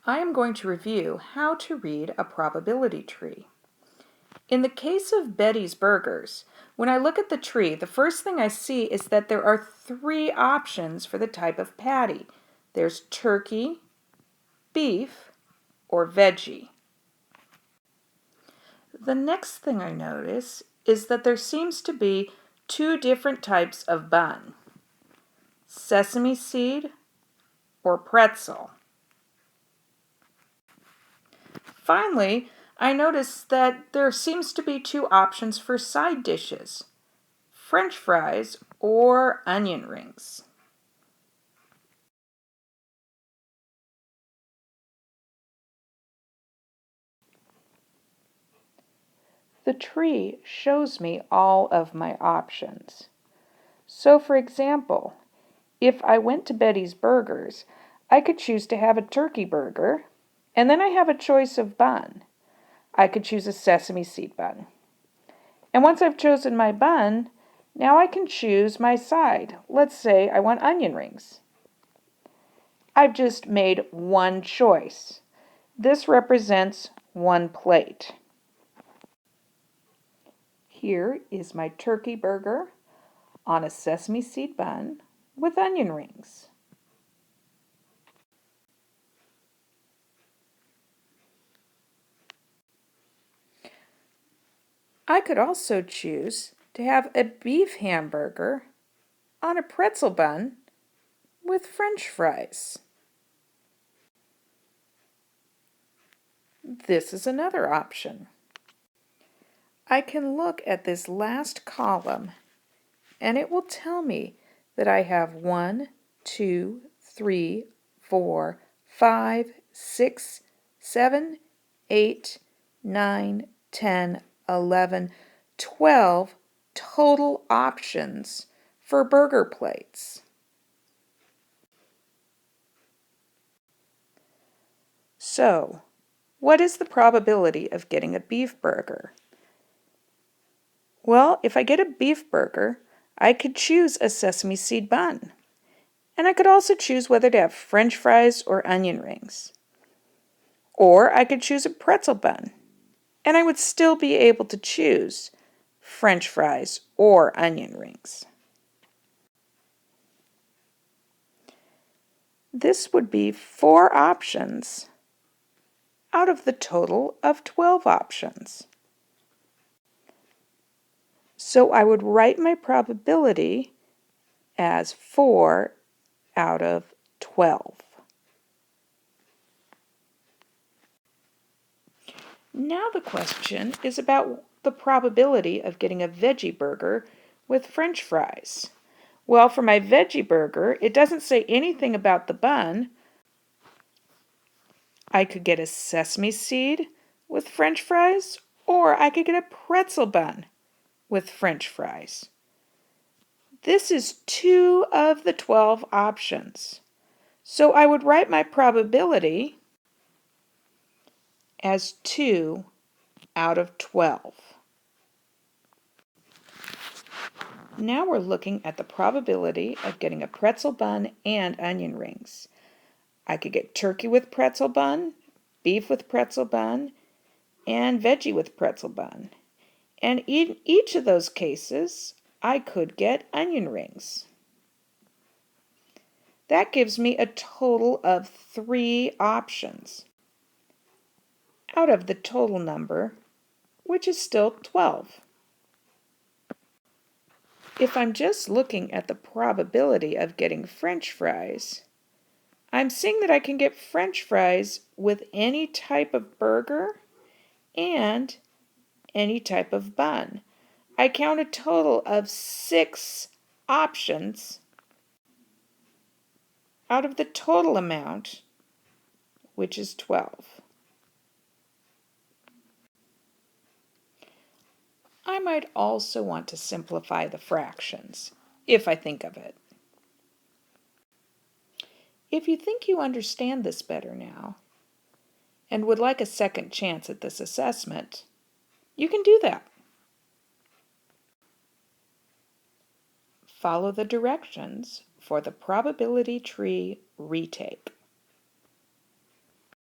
I am going to review how to read a probability tree. In the case of Betty's Burgers, when I look at the tree, the first thing I see is that there are 3 options for the type of patty. There's turkey, beef, or veggie. The next thing I notice is that there seems to be 2 different types of bun: sesame seed or pretzel. Finally, I notice that there seems to be 2 options for side dishes: French fries or onion rings. The tree shows me all of my options. So for example, if I went to Betty's Burgers, I could choose to have a turkey burger, and then I have a choice of bun. I could choose a sesame seed bun. And once I've chosen my bun, now I can choose my side. Let's say I want onion rings. I've just made one choice. This represents one plate. Here is my turkey burger on a sesame seed bun with onion rings. I could also choose to have a beef hamburger on a pretzel bun with French fries. This is another option. I can look at this last column and it will tell me that I have 1, 2, 3, 4, 5, 6, 7, 8, 9, 10, 11, 12 total options for burger plates. So, what is the probability of getting a beef burger? Well, if I get a beef burger, I could choose a sesame seed bun. And I could also choose whether to have French fries or onion rings. Or I could choose a pretzel bun. And I would still be able to choose French fries or onion rings. This would be 4 options out of the total of 12 options. So I would write my probability as 4 out of 12. Now the question is about the probability of getting a veggie burger with French fries. Well, for my veggie burger, it doesn't say anything about the bun. I could get a sesame seed with French fries, or I could get a pretzel bun with French fries. This is 2 of the 12 options. So I would write my probability as 2 out of 12. Now we're looking at the probability of getting a pretzel bun and onion rings. I could get turkey with pretzel bun, beef with pretzel bun, and veggie with pretzel bun. And in each of those cases, I could get onion rings. That gives me a total of 3 options out of the total number, which is still 12. If I'm just looking at the probability of getting French fries, I'm seeing that I can get French fries with any type of burger and any type of bun. I count a total of 6 options out of the total amount, which is 12. I might also want to simplify the fractions, if I think of it. If you think you understand this better now, and would like a second chance at this assessment, you can do that. Follow the directions for the probability tree retake.